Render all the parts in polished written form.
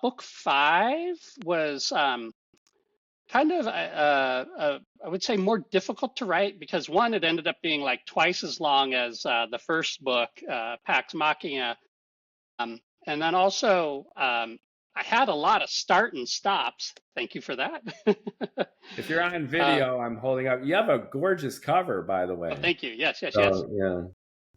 Book 5 was kind of, I would say, more difficult to write because one, it ended up being like twice as long as the first book, Pax Machina. And then also, I had a lot of start and stops. Thank you for that. If you're on uh, video, I'm holding up. You have a gorgeous cover, by the oh, way. thank you. Yes, yes, yes. So yeah,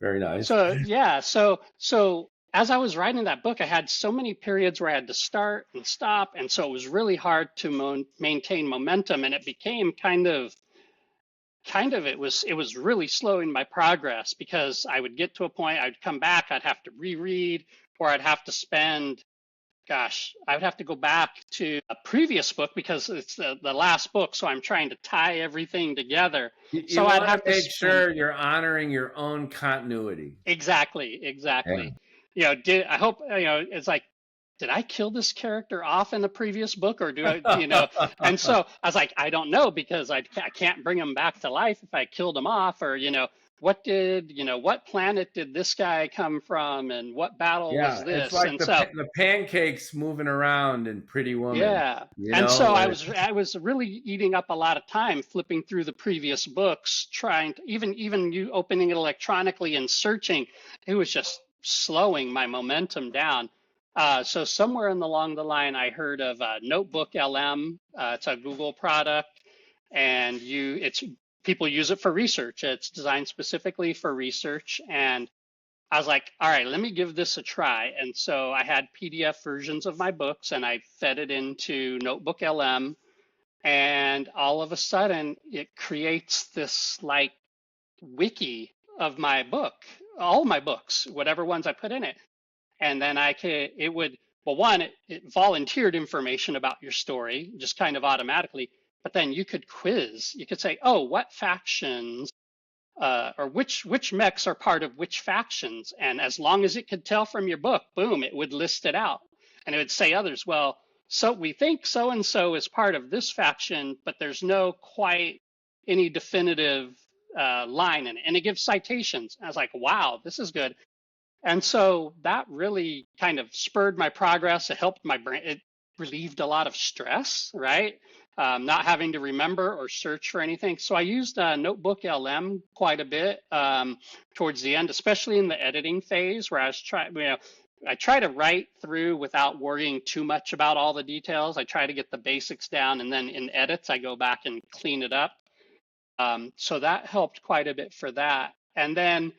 very nice. So yeah, so as I was writing that book, I had so many periods where I had to start and stop, and so it was really hard to maintain momentum, and it became kind of it was really slowing my progress because I would get to a point, I'd come back, I'd have to reread, or I'd have to spend, gosh, I would have to go back to a previous book because it's the last book, so I'm trying to tie everything together. You So I'd want to have to make spend sure you're honoring your own continuity. exactly. Yeah. I hope, it's like, did I kill this character off in the previous book or do I, and so I was like, I don't know because I can't bring him back to life if I killed him off or, what planet did this guy come from and what battle was Yeah, it's this? like And so, the pancakes moving around in Pretty Woman. yeah. You And know, so I like, was I was really eating up a lot of time flipping through the previous books, trying to even you opening it electronically and searching, it was just slowing my momentum down. So somewhere along the line, I heard of Notebook LM. It's a Google product, and it's people use it for research. It's designed specifically for research, and I was like, all right, let me give this a try. And so I had PDF versions of my books and I fed it into Notebook LM. And all of a sudden, it creates this like wiki of my book, all my books, whatever ones I put in it. And then it would, well, one, it volunteered information about your story just kind of automatically. But then you could quiz, you could say, oh, what factions or which mechs are part of which factions. And as long as it could tell from your book, boom, it would list it out. And it would say others, well, so we think so and so is part of this faction, but there's no quite any definitive line in it. And it gives citations. And I was like, wow, this is good. And so that really kind of spurred my progress. It helped my brain. It relieved a lot of stress, right? Not having to remember or search for anything. So I used Notebook LM quite a bit towards the end, especially in the editing phase where I try to write through without worrying too much about all the details. I try to get the basics down, and then in edits, I go back and clean it up. So that helped quite a bit for that. And then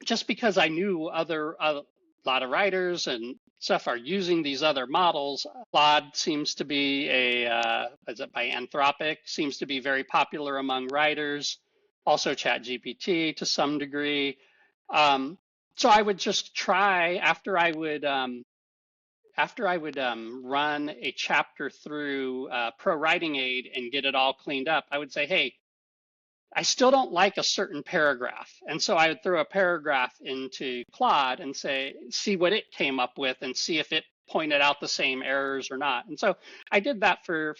just because I knew a lot of writers and stuff are using these other models, Claude seems to be is it by Anthropic, seems to be very popular among writers, also ChatGPT to some degree. So I would just try after I would run a chapter through Pro Writing Aid and get it all cleaned up, I would say, hey, I still don't like a certain paragraph. And so I would throw a paragraph into Claude and see what it came up with and see if it pointed out the same errors or not. And so I did that for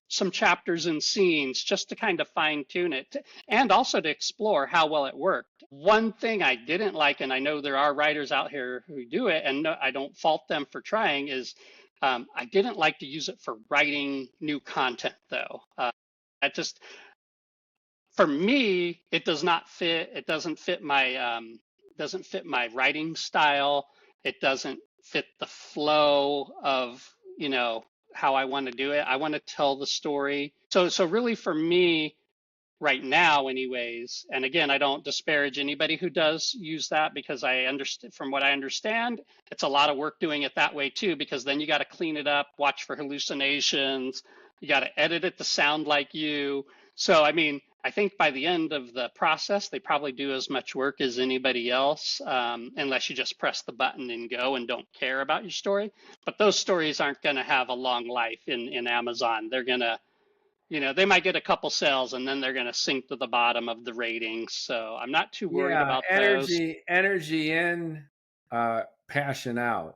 some chapters and scenes just to kind of fine tune it and also to explore how well it worked. One thing I didn't like, and I know there are writers out here who do it, and no, I don't fault them for trying, is I didn't like to use it for writing new content though. I just, for me, it does not fit. It doesn't fit my writing style. It doesn't fit the flow of how I want to do it. I want to tell the story. So really, for me, right now, anyways. And again, I don't disparage anybody who does use that because I understand, from what I understand, it's a lot of work doing it that way too. Because then you got to clean it up, watch for hallucinations. You got to edit it to sound like you. So I mean, I think by the end of the process, they probably do as much work as anybody else, unless you just press the button and go and don't care about your story. But those stories aren't going to have a long life in Amazon. They're going to, they might get a couple sales and then they're going to sink to the bottom of the ratings. So I'm not too worried yeah, about those. energy in, passion out.